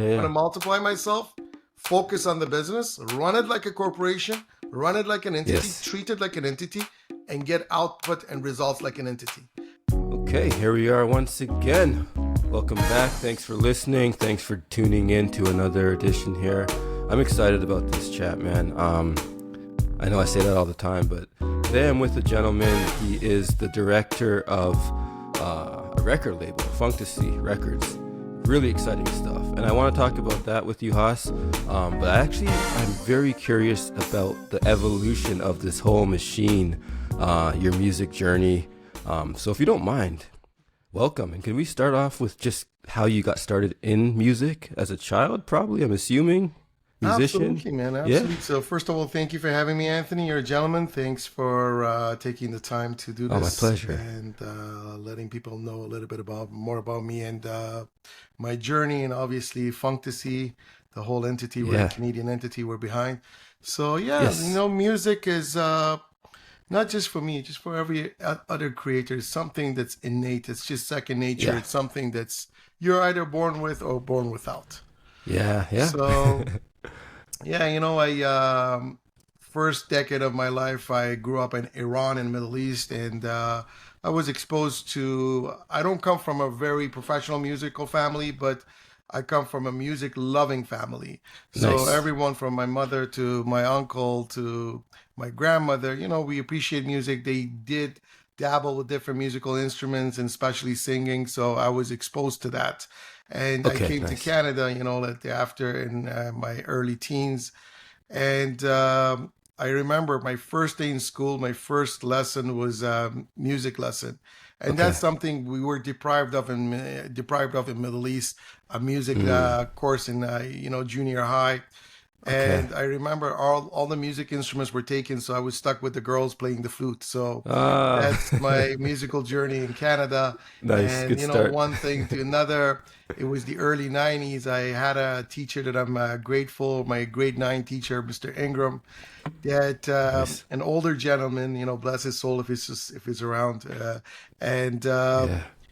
want to yeah. multiply myself, focus on the business, run it like a corporation, run it like an entity, Yes. treat it like an entity, and get output and results like an entity. Okay, here we are once again. Welcome back. Thanks for listening. Thanks for tuning in to another edition here. I'm excited about this chat, man. I know I say that all the time, but today I'm with a gentleman. He is the director of a record label, Funktasy Records. Really exciting stuff. And I want to talk about that with you, Haas. But actually, I'm very curious about the evolution of this whole machine, your music journey. So if you don't mind, welcome. And can we start off with just how you got started in music as a child, probably, I'm assuming? Musician? Absolutely, man. Absolutely. Yeah. So first of all, thank you for having me, Anthony. You're a gentleman. Thanks for taking the time to do this. Oh, my pleasure. And letting people know a little bit more about me and my journey, and obviously Funktasy, the whole entity, we're a Canadian entity, we're behind. So music is not just for me, just for every other creator. It's something that's innate. It's just second nature. Yeah. It's something that's you're either born with or born without. Yeah. So, I first decade of my life, I grew up in Iran in the Middle East, and I was exposed to, I don't come from a very professional musical family, but I come from a music-loving family. So everyone from my mother to my uncle to my grandmother, we appreciate music. They did dabble with different musical instruments and especially singing, so I was exposed to that. And I came to Canada, after in my early teens. And I remember my first day in school, my first lesson was music lesson. And that's something we were deprived of in Middle East, a music course in, junior high. And I remember all the music instruments were taken, so I was stuck with the girls playing the flute. So that's my musical journey in Canada. Nice, and good start. One thing to another. It was the early 90s. I had a teacher that I'm grateful, my grade 9 teacher, Mr. Ingram, that an older gentleman, bless his soul if he's around,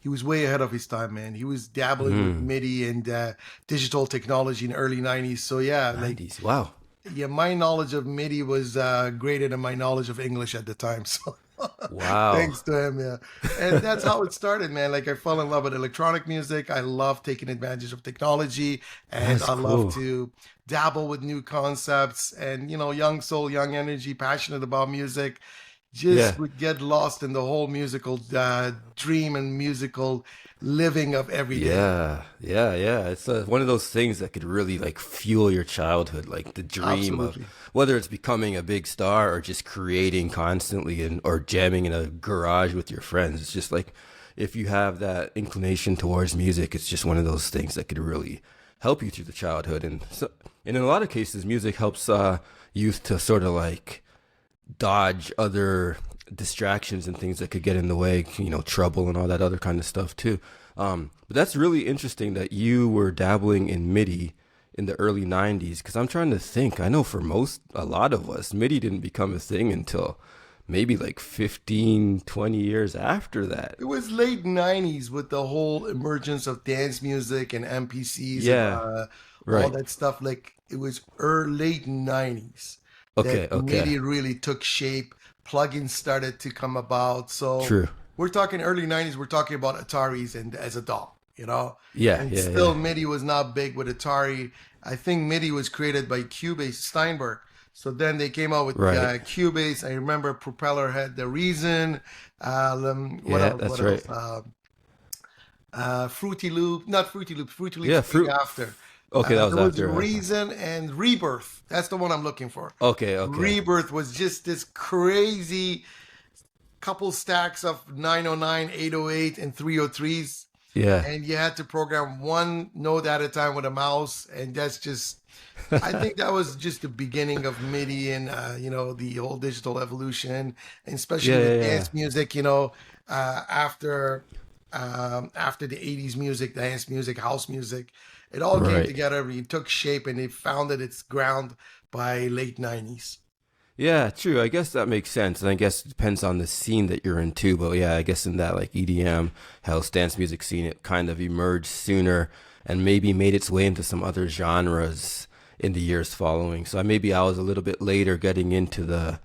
he was way ahead of his time, man. He was dabbling with MIDI and digital technology in the early 90s. So 90s, wow. Yeah, my knowledge of MIDI was greater than my knowledge of English at the time. So wow. Thanks to him, yeah. And that's how it started, man. Like, I fell in love with electronic music. I love taking advantage of technology, and I love to dabble with new concepts. And, young soul, young energy, passionate about music. Just would get lost in the whole musical dream and musical living of every day. Yeah. It's one of those things that could really fuel your childhood, like the dream of whether it's becoming a big star or just creating constantly or jamming in a garage with your friends. It's just like if you have that inclination towards music, it's just one of those things that could really help you through the childhood. And in a lot of cases, music helps youth to sort of dodge other distractions and things that could get in the way, trouble and all that other kind of stuff too. But that's really interesting that you were dabbling in MIDI in the early 90s, because I'm trying to think. I know for a lot of us, MIDI didn't become a thing until maybe 15, 20 years after that. It was late 90s with the whole emergence of dance music and MPCs and all that stuff. It was late 90s. MIDI really took shape. Plugins started to come about. So we're talking early 90s. We're talking about Ataris and as a doll, Still MIDI was not big with Atari. I think MIDI was created by Cubase Steinberg. So then they came out with Cubase. I remember Propeller had the Reason. Fruity Loop. Fruity Loop after. Okay, that was after. Reason and Rebirth. That's the one I'm looking for. Okay. Rebirth was just this crazy couple stacks of 909, 808, and 303s. Yeah. And you had to program one note at a time with a mouse. And that's just, I think that was just the beginning of MIDI and, the whole digital evolution. And especially with dance music, after the 80s music, dance music, house music. It all came together. It took shape, and it founded its ground by late 90s. Yeah, true. I guess that makes sense. And I guess it depends on the scene that you're in too. But yeah, I guess in that EDM, house, dance music scene, it kind of emerged sooner. and maybe made its way into some other genres in the years following. So maybe I was a little bit later getting into the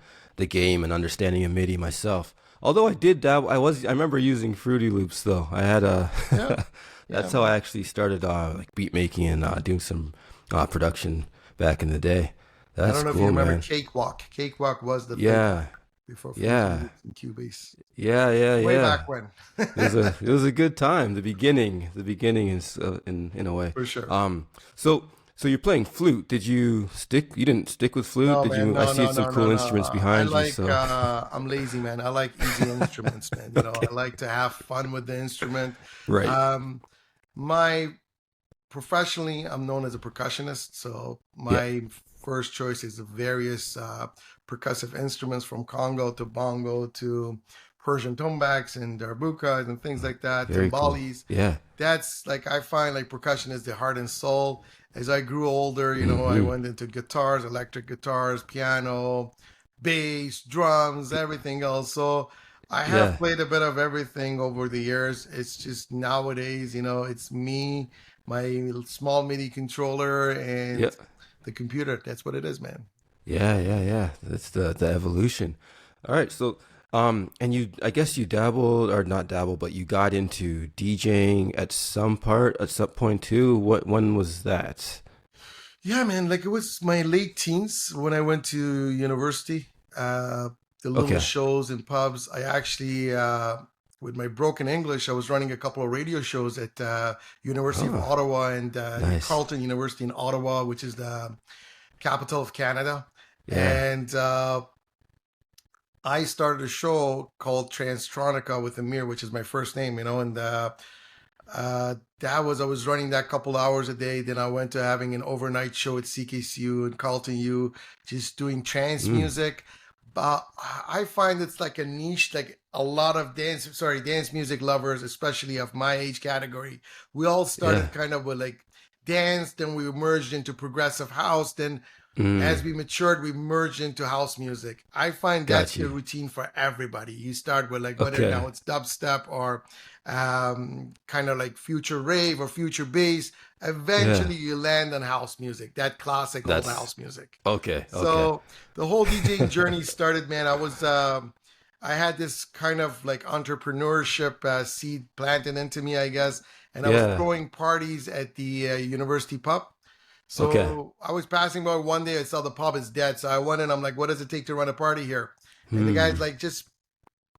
game and understanding a MIDI myself. Although I did dabble, I remember using Fruity Loops though. I had a Yeah, yeah, that's how I man. actually started like beat making and doing some production back in the day. I That's don't know if you cool, remember man. Cakewalk. Cakewalk was the thing Yeah, before Fruity yeah, Loops and Cubase. yeah, yeah, Way yeah. back when. It was a good time. The beginning is in a way. For sure. Um, so you're playing flute. Did you stick? You didn't stick with flute, No, did man. you? I No, see no, some no, no, cool no. instruments behind you. So I'm lazy, man. I like easy instruments, man. I okay, like to have fun with the instrument. right. Um, my professionally, I'm known as a percussionist. So Yeah. my first choice is the various percussive instruments from Congo to bongo to Persian tombaks and darbukas and things like that, Very cool. timbalis. Yeah. That's like I find like percussion is the heart and soul. As I grew older, I Mm-hmm. went into guitars, electric guitars, piano, bass, drums, everything else. So I have Yeah. played a bit of everything over the years. It's just nowadays, it's me, my small MIDI controller, Yeah. and the computer. That's what it is, man. Yeah. Yeah. Yeah. That's the evolution. All right. So and I guess you dabbled or not dabbled, but you got into DJing at some point too. When was that? Yeah, man. Like it was my late teens when I went to university. The little Okay. shows in pubs. I actually, with my broken English, I was running a couple of radio shows at University of Oh, Ottawa and nice. Carleton University in Ottawa, which is the capital of Canada. Yeah. And I started a show called Transtronica with Amir, which is my first name, and that was I was running that couple hours a day. Then I went to having an overnight show at CKCU and Carlton U, just doing trance Mm, music. But I find it's like a niche, like a lot of dance music lovers, especially of my age category. We all yeah. started kind of with like dance, then we merged into progressive house, then Mm, as we matured, we merged into house music. I find that's got the you. routine for everybody. You start with like whether Okay. now it's dubstep or kind of like future rave or future bass. Yeah. Eventually, you land on house music, that classic old That's house music. okay. Okay. So the whole DJing journey started, man. I had this kind of like entrepreneurship seed planted into me, I guess, and I was Yeah. throwing parties at the university pub. Okay. So I was passing by one day. I saw the pub is dead. So I went in. I'm like, what does it take to run a party here? And the guy's Hmm. like, just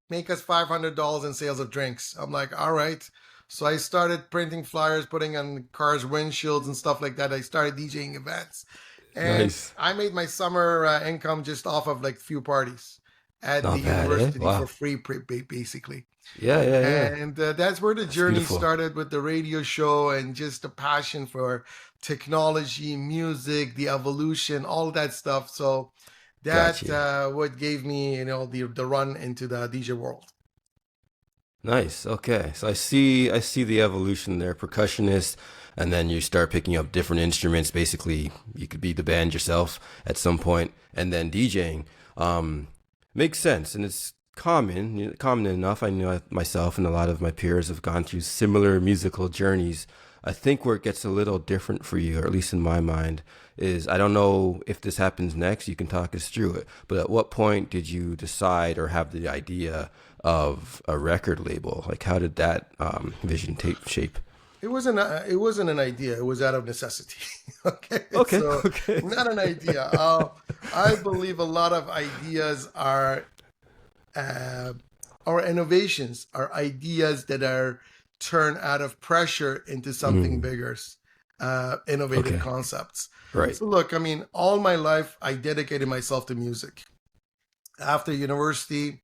make us $500 in sales of drinks. I'm like, all right. So I started printing flyers, putting on cars' windshields and stuff like that. I started DJing events, and Nice. I made my summer income just off of like few parties at the Not bad, eh? university for Wow. free, basically. Yeah. Yeah. Yeah. And that's where the That's journey beautiful. started with the radio show and just the passion for technology, music, the evolution, all that stuff. So Got that you. what gave me, the run into the DJ world. Nice. Okay. So I see the evolution there. Percussionist, and then you start picking up different instruments. Basically, you could be the band yourself at some point, and then DJing. Um, Makes sense, and it's common enough. I know myself and a lot of my peers have gone through similar musical journeys. I think where it gets a little different for you, or at least in my mind, is I don't know if this happens next. You can talk us through it. But at what point did you decide or have the idea of a record label? Like, how did that vision take shape? It wasn't an idea. It was out of necessity. Okay, Okay, so okay. not an idea. I believe a lot of ideas uh, are innovations, are ideas that are turned out of pressure into something Mm, bigger, innovative okay, concepts. right. So look, I mean, all my life I dedicated myself to music. After university,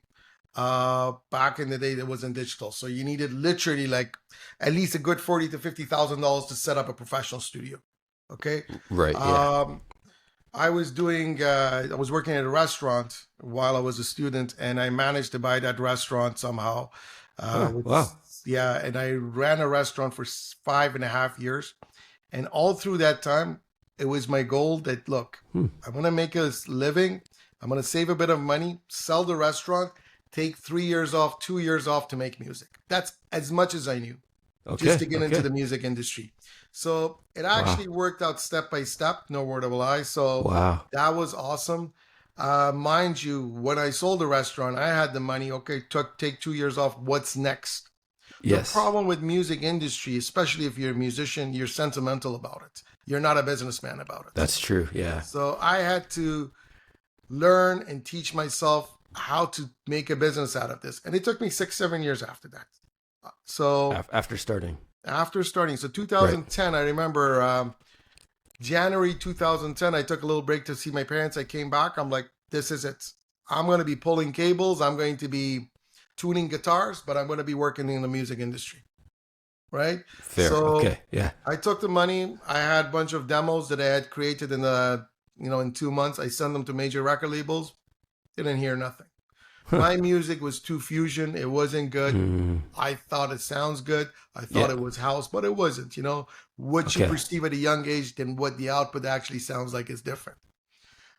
back in the day, there wasn't digital, so you needed literally like at least a good 40 to 50 thousand dollars to set up a professional studio. Okay, Right, yeah. um, I was working at a restaurant while I was a student, and I managed to buy that restaurant somehow. Huh, With wow. Yeah, and I ran a restaurant for 5.5 years, and all through that time, it was my goal that look, Hmm. I'm gonna make a living. I'm gonna save a bit of money, sell the restaurant, take 3 years off, 2 years off to make music. That's as much as I knew. just to Okay. get into Okay. the music industry. So it Wow. actually worked out step by step, no word of a lie. So Wow. that was awesome. Mind you, when I sold the restaurant, I had the money. Okay, take 2 years off. What's next? The Yes. problem with music industry, especially if you're a musician, you're sentimental about it. You're not a businessman about it. That's true. Yeah. So I had to learn and teach myself how to make a business out of this. And it took me 6, 7 years after that. So After starting. after starting, so Right. 2010, I remember January 2010, I took a little break to see my parents. I came back. I'm like, this is it. I'm going to be pulling cables. I'm going to be tuning guitars, but I'm going to be working in the music industry. Right. Fair. So Okay. Yeah. I took the money. I had a bunch of demos that I had created in 2 months. I sent them to major record labels. Didn't hear nothing. Huh. My music was too fusion. It wasn't good. Mm, I thought it sounds good. I thought yeah. it was house, but it wasn't. What you Okay. perceive at a young age than what the output actually sounds like is different.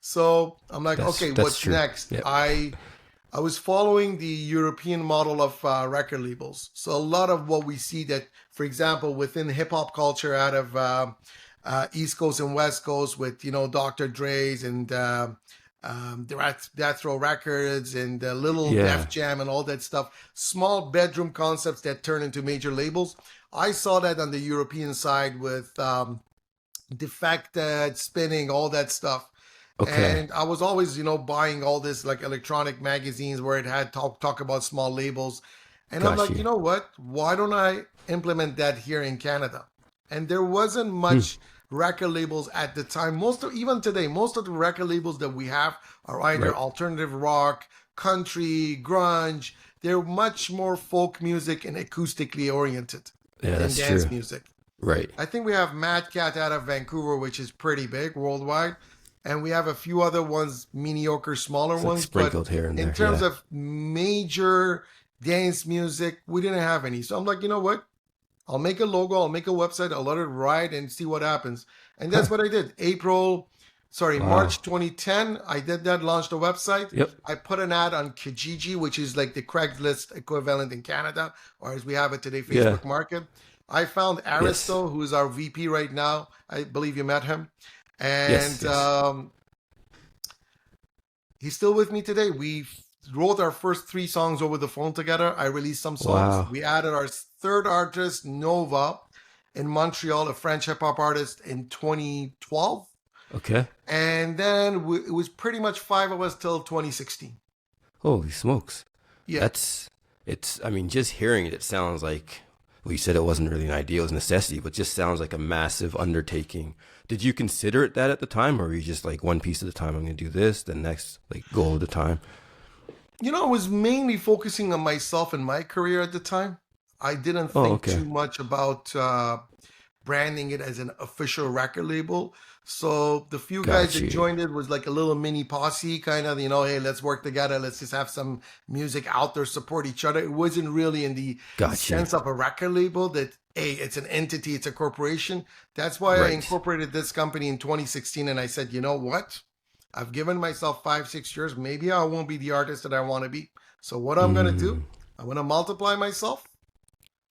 So I'm like, okay, That's what's true. next? Yep. I was following the European model of record labels. So a lot of what we see that, for example, within hip hop culture out of East Coast and West Coast with, Dr. Dre's and Death Row Records and Little Def Yeah. Jam and all that stuff, small bedroom concepts that turn into major labels. I saw that on the European side with Defected, Spinning, all that stuff. Okay. And I was always, buying all this like electronic magazines where it had talk about small labels. And I'm Got like, you you. know what? Why don't I implement that here in Canada? And there wasn't Hmm. much record labels at the time. Even today, most of the record labels that we have are either Right. alternative rock, country, grunge. They're much more folk music and acoustically oriented Yeah, than that's dance true. music. Right. I think we have Mad Cat out of Vancouver, which is pretty big worldwide. And we have a few other ones, mediocre, smaller It's like ones. But sprinkled here and in there. terms Yeah. of major dance music, we didn't have any. So I'm like, you know what? I'll make a logo, I'll make a website, I'll let it ride and see what happens. And that's Huh. what I did. Wow. March 2010, I did that, launched a website. Yep. I put an ad on Kijiji, which is like the Craigslist equivalent in Canada, or as we have it today, Yeah. Facebook Market. I found Yes. Aristo, who's our VP right now. I believe you met him. Yes. And Yes. he's still with me today. We wrote our first 3 songs over the phone together. I released some songs. Wow. We added our third artist, Nova, in Montreal, a French hip hop artist, in 2012. Okay. And then it was pretty much 5 of us till 2016. Holy smokes. Yeah. That's it's I mean, just hearing it, it sounds like well, you said it wasn't really an ideal, it was necessity, but just sounds like a massive undertaking. Did you consider it that at the time, or were you just like one piece at a time? I'm gonna do this, the next like goal at a time. I was mainly focusing on myself and my career at the time. I didn't Oh, think okay. too much about branding it as an official record label. So the few guys Got that you. joined it was like a little mini posse, kind of, hey, let's work together. Let's just have some music out there, support each other. It wasn't really in the Got you. sense of a record label that, hey, it's an entity, it's a corporation. That's why I Right. incorporated this company in 2016. And I said, you know what? I've given myself 5, 6 years. Maybe I won't be the artist that I want to be. So what I'm going to do, Mm. I'm going to multiply myself.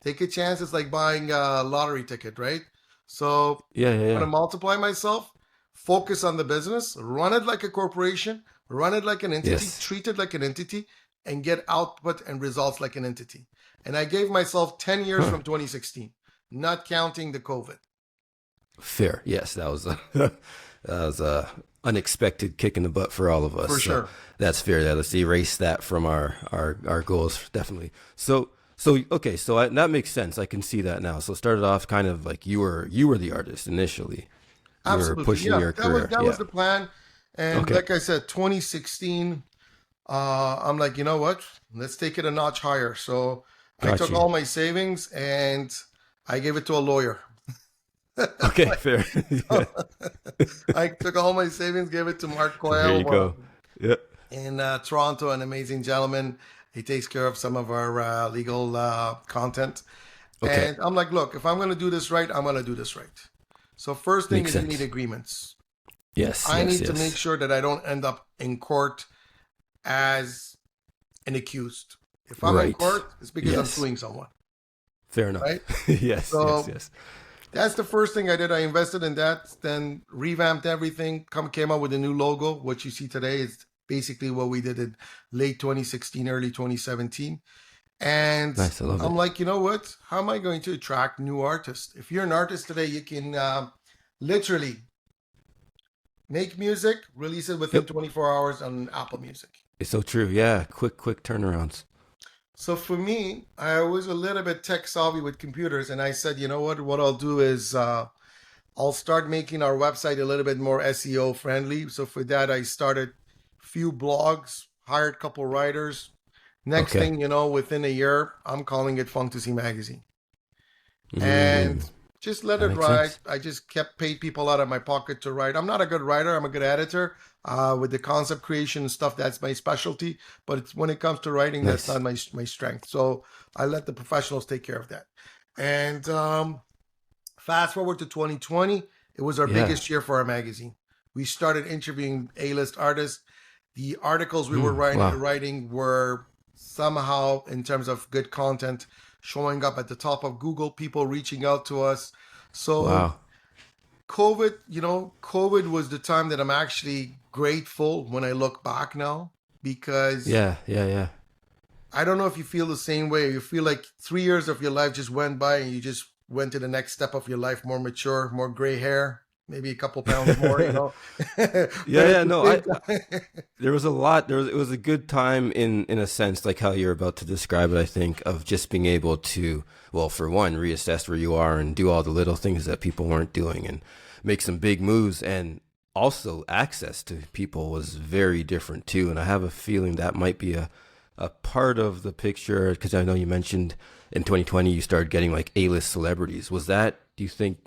Take a chance. It's like buying a lottery ticket, right? So Yeah, yeah, I'm going to yeah. multiply myself, focus on the business, run it like a corporation, run it like an entity, Yes. treat it like an entity, and get output and results like an entity. And I gave myself 10 years Huh. from 2016, not counting the COVID. Fair. Yes, that was a that was a unexpected kick in the butt for all of us. For So sure. that's fair. That let's erase that from our goals definitely. So okay, so that makes sense. I can see that now. So it started off kind of like you were the artist initially. You were Absolutely. pushing Yeah. your That was career. that was Yeah. the plan. And Okay. like I said, 2016, I'm like, you know what? Let's take it a notch higher. So I Got took you. all my savings and I gave it to a lawyer. Okay. Fair. Yeah. I took all my savings, gave it to Mark There you Coyle go. Yeah. in Toronto, an amazing gentleman. He takes care of some of our legal content. Okay. And I'm like, look, if I'm going to do this right, I'm going to do this right. So first thing Makes is you need sense. agreements. Yes. I Yes. need to make Yes. sure that I don't end up in court as an accused. If I'm in Right. court, it's because I'm Yes. suing someone. Fair enough. right? Yes, yes, So yes. that's the first thing I did. I invested in that, then revamped everything, came out with a new logo. What you see today is basically what we did in late 2016, early 2017. And Nice. I love I'm it. like, you know what? How am I going to attract new artists? If you're an artist today, you can literally make music, release it within Yep. 24 hours on Apple Music. It's so true. Yeah. Quick turnarounds. So for me, I was a little bit tech savvy with computers, and I said, you know what? What I'll do is I'll start making our website a little bit more SEO friendly. So for that, I started few blogs, hired a couple writers. Next Okay. thing you know, within a year, I'm calling it Funktasy magazine, Mm, and just let that it makes ride. sense. I just kept paid people out of my pocket to write. I'm not a good writer. I'm a good editor. With the concept creation and stuff, that's my specialty. But it's, when it comes to writing, that's Nice. not my strength. So I let the professionals take care of that. And fast forward to 2020, it was our Yeah. biggest year for our magazine. We started interviewing A-list artists. The articles we were Wow. writing were somehow, in terms of good content, showing up at the top of Google, people reaching out to us. So Wow. COVID was the time that I'm actually grateful when I look back now, because Yeah. Yeah. Yeah. I don't know if you feel the same way. You feel like 3 years of your life just went by and you just went to the next step of your life, more mature, more gray hair, maybe a couple pounds more, Yeah. but at Yeah. the No. same I. time, There was a lot. There was. It was a good time in a sense, like how you're about to describe it. I think of just being able to, well, for one, reassess where you are and do all the little things that people weren't doing, and make some big moves. And also, access to people was very different too. And I have a feeling that might be a part of the picture, because I know you mentioned in 2020 you started getting like A-list celebrities. Was that, do you think,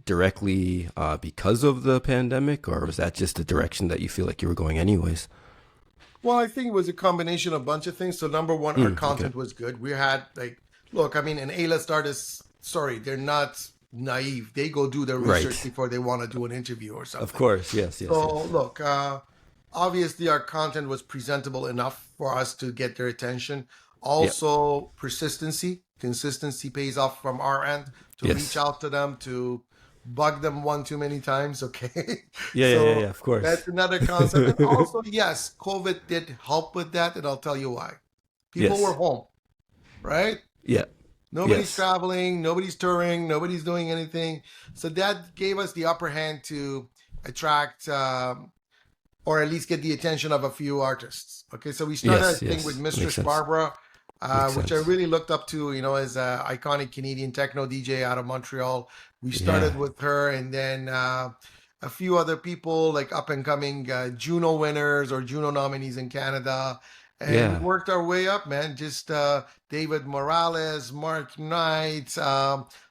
directly because of the pandemic, or was that just the direction that you feel like you were going anyways? well, I think it was a combination of a bunch of things. So number one, our Okay. content was good. We had like, look, I mean, an A-list artist, sorry, they're not naive. They go do their research Right. before they want to do an interview or Of something. course. Yes. Yes. So Yes. look, obviously our content was presentable enough for us to get their attention. Yeah. Also, consistency pays off from our end to reach Yes. out to them, to bug them one too many times. Okay, Yeah. Yeah. Yeah. so Yeah. Of course. that's another concept. And also, yes, COVID did help with that, and I'll tell you why. People were Yes. home, right? Yeah. Nobody's Yes. traveling, nobody's touring, nobody's doing anything. So that gave us the upper hand to attract, or at least get the attention of a few artists. Okay, so we started, I Yes. think, with Yes. Makes Mistress sense. Barbara, Makes which I sense. really looked up to, as an iconic Canadian techno DJ out of Montreal. We Yeah. started with her, and then a few other people, like up and coming Juno winners or Juno nominees in Canada. And we Yeah. worked our way up, man. Just David Morales, Mark Knight,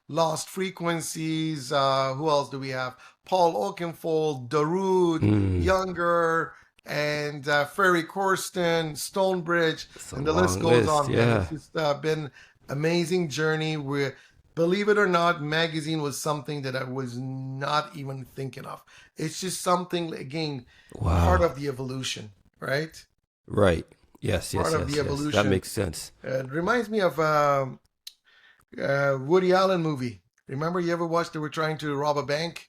Lost Frequencies. Who else do we have? Paul Oakenfold, Darude, Mm. Younger, and Ferry Corsten, Stonebridge, It's a and the list long goes list. on, man. It's Yeah. just been amazing journey. Where, believe it or not, magazine was something that I was not even thinking of. It's just something, again, part Wow. of the evolution, right? Right. Yes. Part Yes. of the Yes. Yes. That evolution. makes sense. It reminds me of Woody Allen movie. Remember, you ever watched? They were trying to rob a bank,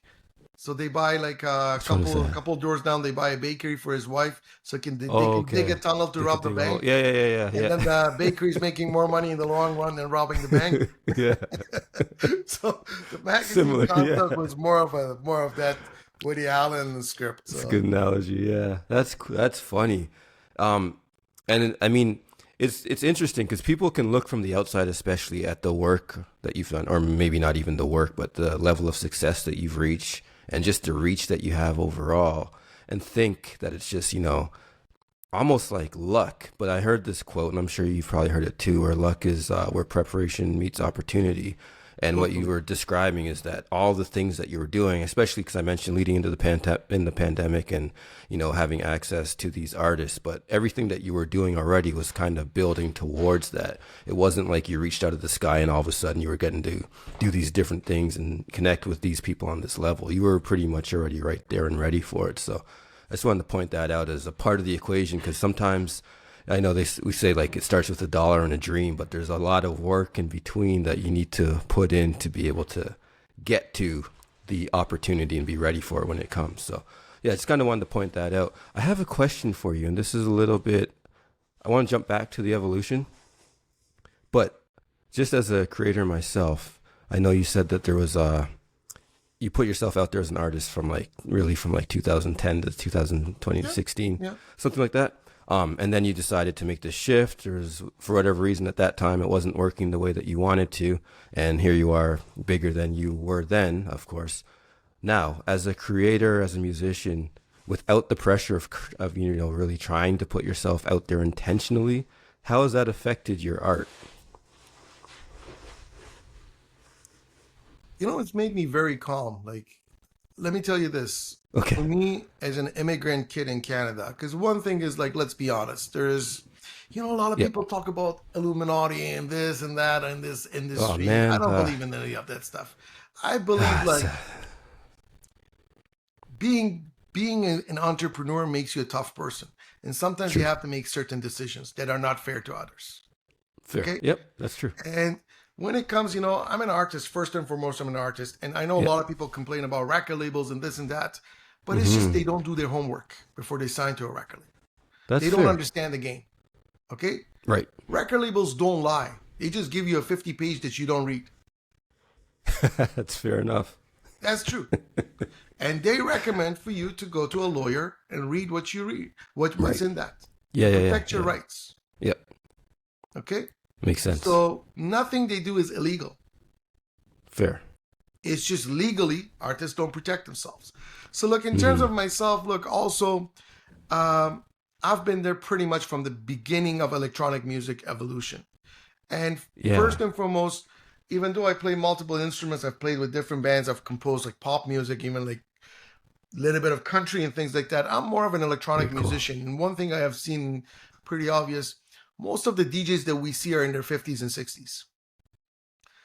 so they buy like a Which one is couple that? couple doors down. They buy a bakery for his wife, so they Oh, can dig a okay. tunnel to They could rob the dig a hole. bank, Yeah. Yeah. Yeah. and Yeah. then the bakery's making more money in the long run than robbing the bank. Yeah. So the magazine Similar. Yeah. concept was more of that Woody Allen script. It's a good analogy. Yeah, that's funny. Um, I mean, it's interesting because people can look from the outside, especially at the work that you've done, or maybe not even the work, but the level of success that you've reached, and just the reach that you have overall, and think that it's just almost like luck. But I heard this quote, and I'm sure you've probably heard it too, where luck is where preparation meets opportunity. And what you Totally. were describing is that all the things that you were doing, especially because I mentioned leading into the pandemic, and having access to these artists, but everything that you were doing already was kind of building towards that. It wasn't like you reached out of the sky and all of a sudden you were getting to do these different things and connect with these people on this level. You were pretty much already right there and ready for it. So I just wanted to point that out as a part of the equation, because sometimes I know we say like it starts with a dollar and a dream, but there's a lot of work in between that you need to put in to be able to get to the opportunity and be ready for it when it comes. So yeah, I just kind of wanted to point that out. I have a question for you, and this is a little bit, I want to jump back to the evolution, but just as a creator myself, I know you said that there was you put yourself out there as an artist from like really from like 2010 to 2020 to Yeah, 16, yeah. something like that. And then you decided to make this shift. For whatever reason at that time, it wasn't working the way that you wanted to. And here you are, bigger than you were then, of course. Now, as a creator, as a musician, without the pressure of really trying to put yourself out there intentionally, how has that affected your art? It's made me very calm. Like, let me tell you this. Okay. For me, as an immigrant kid in Canada, because one thing is like, let's be honest, there's, a lot of Yeah. people talk about Illuminati and this and that and this Oh industry. I man. don't believe in any of that stuff. I believe It's, like being an entrepreneur makes you a tough person, and sometimes you true. have to make certain decisions that are not fair to others. Fair. Okay, Yep. That's true. and when it comes, I'm an artist. First and foremost, I'm an artist. And I know a Yeah. lot of people complain about record labels and this and that, but it's just Hmm. they don't do their homework before they sign to a record label. That's They don't fair. understand the game. Okay? Right. Record labels don't lie. They just give you a 50 page that you don't read. That's fair enough. That's true. And they recommend for you to go to a lawyer and read what you read, what's Right. in that, Yeah. to Yeah. Yeah. protect your Yeah. rights. Yep. Okay? Makes sense. So nothing they do is illegal. Fair. It's just legally artists don't protect themselves. So look, in terms Hmm. of myself, look, also um, I've been there pretty much from the beginning of electronic music evolution. And Yeah. first and foremost, even though I play multiple instruments, I've played with different bands, I've composed like pop music, even like a little bit of country and things like that. I'm more of an electronic Very cool. musician. And one thing I have seen pretty obvious, most of the DJs that we see are in their 50s and 60s.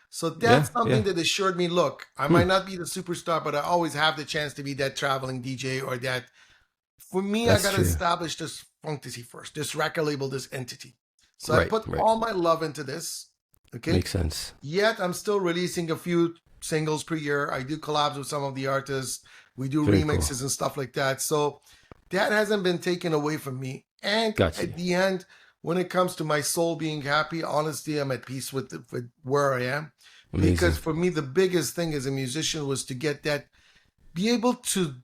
So Yeah. that's something Yeah. that assured me, look, I Hmm. might not be the superstar, but I always have the chance to be that traveling DJ or that. For me, I That's got to true. establish this Funktasy first, this record label, this entity. So I Right. put Right. all my love into this. Okay. Makes sense. Yet I'm still releasing a few singles per year. I do collabs with some of the artists. We do Very cool. remixes and stuff like that. So that hasn't been taken away from me. And Got you. at the end, when it comes to my soul being happy, honestly, I'm at peace with where I am. Because Amazing. for me, the biggest thing as a musician was to get that, be able to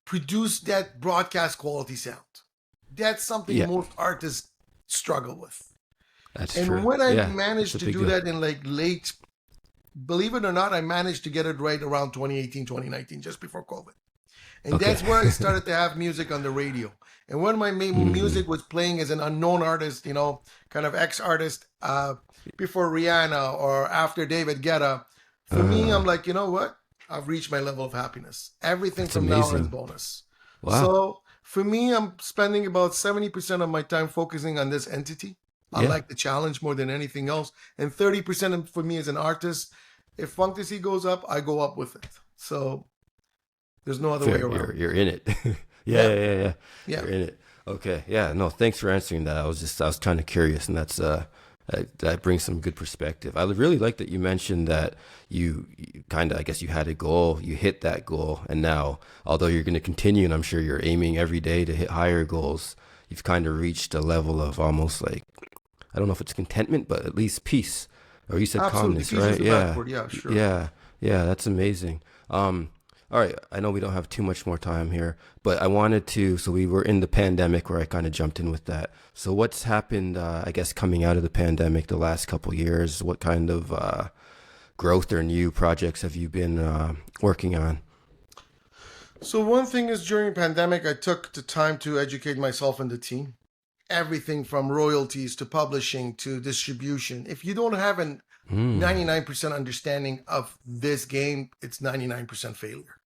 produce that broadcast quality sound. That's something Yeah. most artists struggle with. That's And true. when I Yeah. That's a managed to big do deal. that in like late, believe it or not, I managed to get it right around 2018, 2019, just before COVID. And Okay. that's where I started to have music on the radio. And when my main Hmm. music was playing as an unknown artist, kind of ex artist, before Rihanna or after David Guetta, for me, Uh, I'm like, you know what? I've reached my level of happiness. Everything that's from now on is amazing. bonus. Wow. So for me, I'm spending about 70% of my time focusing on this entity. I Yeah. like the challenge more than anything else. And 30% for me as an artist, if Funktasy goes up, I go up with it. So there's no other way Fair. around. You're in it. Yeah. Yeah, Yeah. Yeah. Yeah. yeah. You're in it. Okay. Yeah. No. Thanks for answering that. I was kind of curious, and that brings some good perspective. I really like that you mentioned that you kind of, I guess, you had a goal, you hit that goal, and now, although you're going to continue, and I'm sure you're aiming every day to hit higher goals, you've kind of reached a level of almost like, I don't know if it's contentment, but at least peace. Or you said Absolutely. calmness, Peace is right? the best Yeah. word. Yeah, sure. Yeah. Yeah. That's amazing. All right. I know we don't have too much more time here, but I wanted to. So we were in the pandemic where I kind of jumped in with that. So what's happened, I guess, coming out of the pandemic the last couple years? What kind of growth or new projects have you been working on? So one thing is during pandemic, I took the time to educate myself and the team. Everything from royalties to publishing to distribution. If you don't have a Hmm. 99% understanding of this game, it's 99% failure.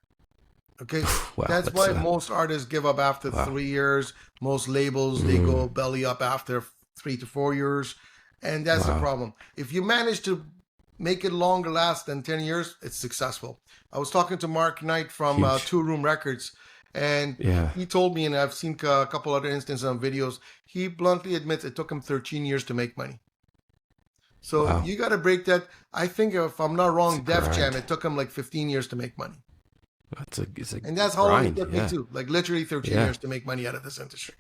Okay? Wow. That's That's why most artists give up after wow. 3 years. Most labels, they go Hmm. belly up after 3 to 4 years. And that's the Wow. problem. If you manage to make it longer last than 10 years, it's successful. I was talking to Mark Knight from Huge. Two Room Records, And Yeah. he told me, and I've seen a couple other instances on videos, he bluntly admits it took him 13 years to make money. So Wow. you got to break that. I think if I'm not It's a wrong, Def Jam, grind. it took him like 15 years to make money. It's a And that's how long it grind. took me Yeah. too. Like literally 13 Yeah. years to make money out of this industry.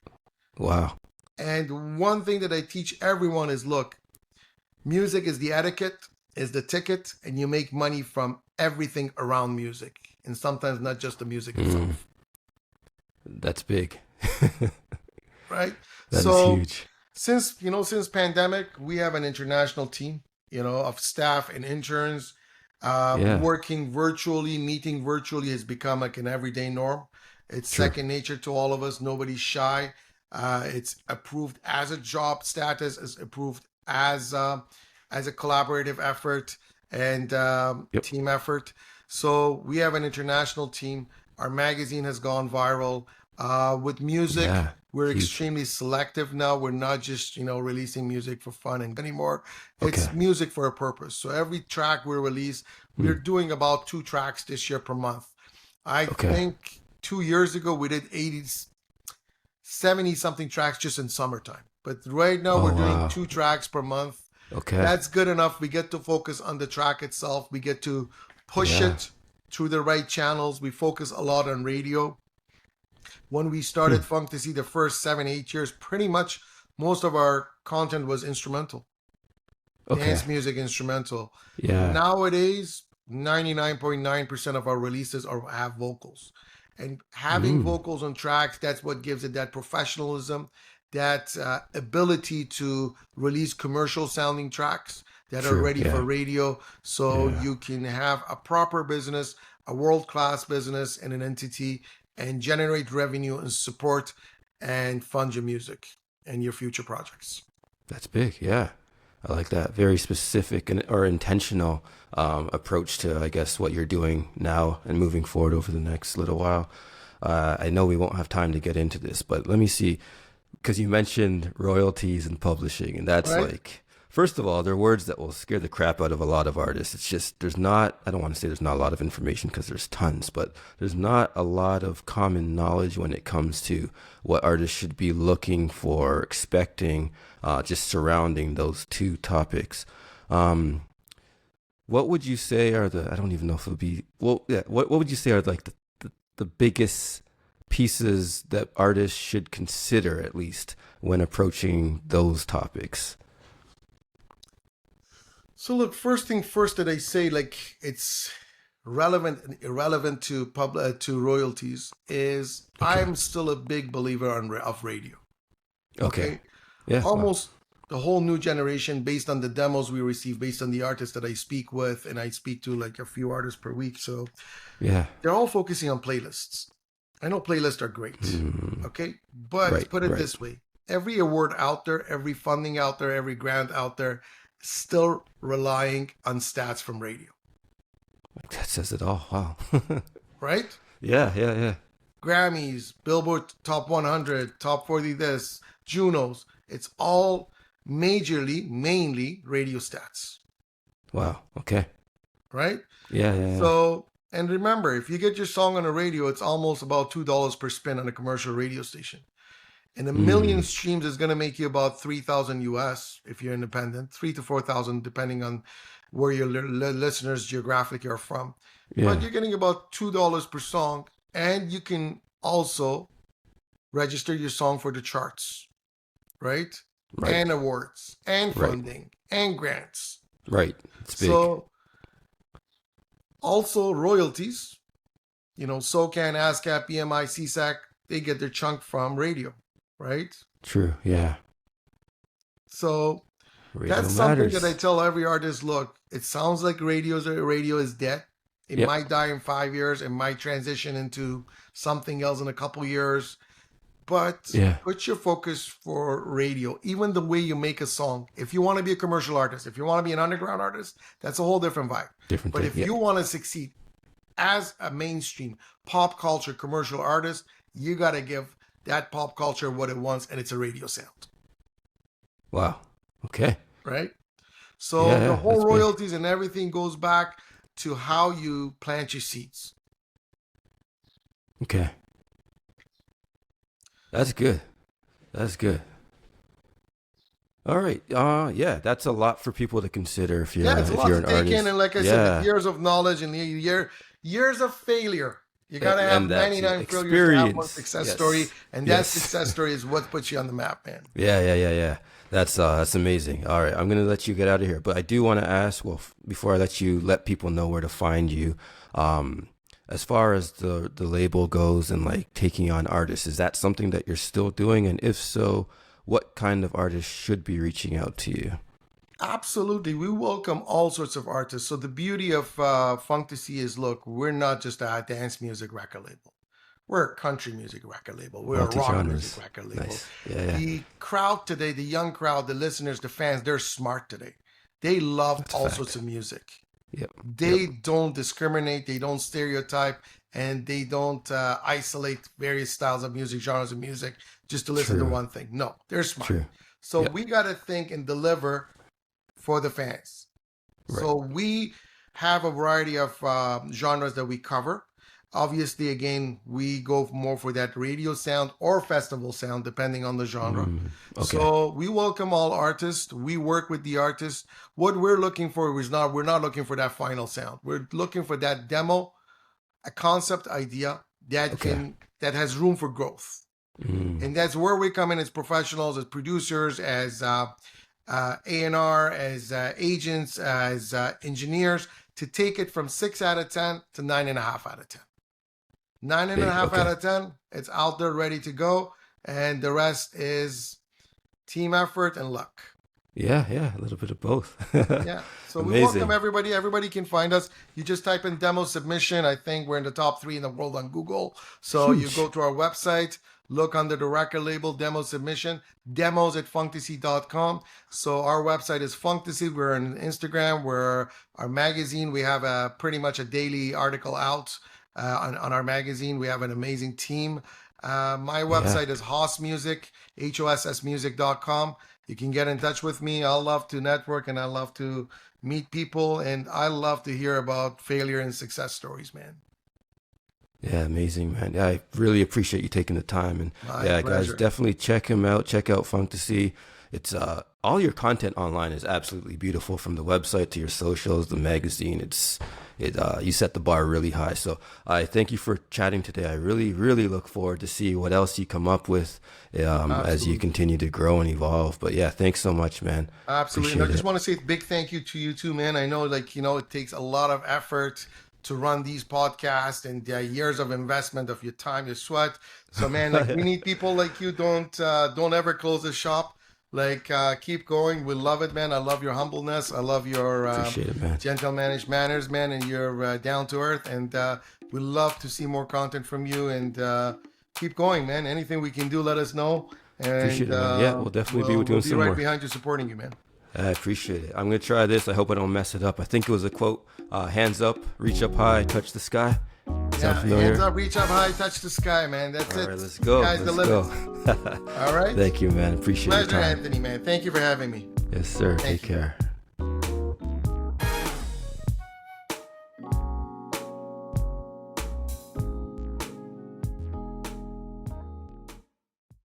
Wow. And one thing that I teach everyone is look, music is the etiquette, is the ticket, and you make money from everything around music. And sometimes not just the music Mm, itself. that's big. Right? That is So huge. since pandemic, we have an international team, of staff and interns. Yeah. Working virtually, meeting virtually has become like an everyday norm. It's True. second nature to all of us. Nobody's shy. It's approved as a job status. It's approved as a collaborative effort and Yep. team effort. So we have an international team. Our magazine has gone viral. With music, Yeah. we're Huge. extremely selective now. We're not just releasing music for fun and anymore. Okay. It's music for a purpose. So every track we release, we're Mm, doing about 2 tracks this year per month. I okay. think 2 years ago we did 80, 70 something tracks just in summertime. But right now we're Oh doing wow. 2 tracks per month. Okay. That's good enough. We get to focus on the track itself. We get to push Yeah. it through the right channels. We focus a lot on radio. When we started Hmm. Funktasy the first 7, 8 years, pretty much most of our content was instrumental, Okay. dance music instrumental. Yeah. Nowadays, 99.9% of our releases have vocals. And having Mm, vocals on tracks, that's what gives it that professionalism, that ability to release commercial sounding tracks that are true. ready for Yeah. radio. So Yeah. you can have a proper business, a world class business, and an entity, and generate revenue and support and fund your music and your future projects. That's big. Yeah. I like that. Very specific and or intentional approach to, I guess, what you're doing now and moving forward over the next little while. I know we won't have time to get into this, but let me see, because you mentioned royalties and publishing, and that's Right? like, first of all, they're words that will scare the crap out of a lot of artists. It's just, there's not, I don't want to say there's not a lot of information because there's tons, but there's not a lot of common knowledge when it comes to what artists should be looking for, expecting, just surrounding those two topics. Um, what would you say are the, I don't even know if it would be, well, yeah, what would you say are like the biggest pieces that artists should consider at least when approaching those topics? So look, first thing first that I say, like it's relevant and irrelevant to royalties is Okay. I'm still a big believer of radio. Okay. Okay, Yeah. Wow. almost the whole new generation, based on the demos we receive, based on the artists that I speak with, and I speak to like a few artists per week. So Yeah. they're all focusing on playlists. I know playlists are great. Mm, Okay, but right. put it Right. this way: every award out there, every funding out there, every grant out there, still relying on stats from radio, That says it all. Wow. right? Yeah. Yeah. Yeah. Grammys, Billboard Top 100, Top 40, this, Junos. It's all mainly radio stats, Wow. Okay. right? Yeah. Yeah. Yeah. So, and remember, if you get your song on the radio, it's almost about $2 per spin on a commercial radio station. And a million Mm, streams is going to make you about 3,000 US if you're independent, 3 to 4,000 depending on where your listeners geographically are from. But yeah. you're getting about $2 per song, and you can also register your song for the charts, right? Right. And awards, and Right. funding, and grants. Right. It's big. So also royalties, SOCAN, ASCAP, BMI, CSAC, they get their chunk from radio, right? True. Yeah. So Radio that's something that I matters. tell every artist. Look, it sounds like radio is dead. It Yep. might die in 5 years. It might transition into something else in a couple years. But Yeah. put your focus for radio, even the way you make a song. If you want to be a commercial artist, if you want to be an underground artist, that's a whole different vibe. Different But thing. if Yeah. you want to succeed as a mainstream pop culture commercial artist, you got to give that pop culture what it wants, and it's a radio sound, Wow. Okay. right? Yeah. So the Yeah. whole That's big. royalties and everything goes back to how you plant your seeds. Okay. That's good. That's good. All right. Yeah, that's a lot for people to consider Yeah, it's a if lot you're to an take in, artist. and like I said, with Yeah. years of knowledge and years of failure. You gotta have And that's it. 99 failures to have one Experience. success story, Yes. and that Yes. success story is what puts you on the map, man. Yeah. That's amazing. All right, I'm gonna let you get out of here, but I do want to ask. Well, before I let you let people know where to find you, um, as far as the label goes and like taking on artists, is that something that you're still doing? And if so, what kind of artists should be reaching out to you? Absolutely. We welcome all sorts of artists. So the beauty of Funktasy is, look, we're not just a dance music record label. We're a country music record label. We're a Multi rock music genres. record label. Nice. Yeah. The crowd today, the young crowd, the listeners, the fans, they're smart today. They love That's a all sorts fact. of music. Yep. Yep. They don't discriminate, they don't stereotype, and they don't isolate various styles of music, genres of music, just to listen to True. one thing. No, they're smart. True. So Yep. we got to think and deliver for the fans. Right. So we have a variety of genres that we cover. Obviously, again, we go more for that radio sound or festival sound, depending on the genre. Okay. So we welcome all artists. We work with the artists. What we're looking for is not, we're not looking for that final sound. We're looking for that demo, a concept idea Okay. that has room for growth. Mm. And that's where we come in as professionals, as producers, as A&R, as agents, as engineers, to take it from 6 out of 10 to 9.5 out of 10. Nine and a Big. half out Okay. of 10, it's out there ready to go. And the rest is team effort and luck. Yeah. A little bit of both. Yeah. So we welcome Amazing. everybody. Everybody can find us. You just type in demo submission. I think we're in the top 3 in the world on Google. So you go Huge. to our website, look under the record label demo submission, demos at funktasy.com. So our website is Funktasy. We're on Instagram. We're our magazine. We have pretty much a daily article out on our magazine. We have an amazing team. My Yeah. website is Hoss Music, hossmusic.com. You can get in touch with me. I love to network and I love to meet people, and I love to hear about failure and success stories, man. Yeah, amazing, man. Yeah, I really appreciate you taking the time. And My yeah, guys, pleasure. definitely check him out. Check out Funktasy. It's all your content online is absolutely beautiful, from the website to your socials, the magazine. You set the bar really high. So I thank you for chatting today. I really look forward to see what else you come up with as you Absolutely. continue to grow and evolve. But yeah, thanks so much, man. Absolutely. And I Appreciate just it. want to say a big thank you to you too, man. I know, like, it takes a lot of effort to run these podcasts and years of investment of your time, your sweat. So, man, like, we need people like you. Don't ever close the shop. Like, keep going. We love it, man. I love your humbleness. I love your Appreciate it, man. gentlemanaged manners, man, and you're down to earth. And we love to see more content from you. And keep going, man. Anything we can do, let us know. Appreciate And it, man. Yeah, we'll definitely be we'll doing be some right more. behind you, supporting you, man. I appreciate it. I'm gonna try this. I hope I don't mess it up. I think it was a quote: "Hands up, reach up high, touch the sky." Sound Yeah, hands familiar? up, reach up high, touch the sky, man. That's All it. right, let's go. Sky's the Let's limit. go. All right. Thank you, man. Appreciate your Pleasure, time. Anthony, man. Thank you for having me. Yes, sir. Take Thank you. care.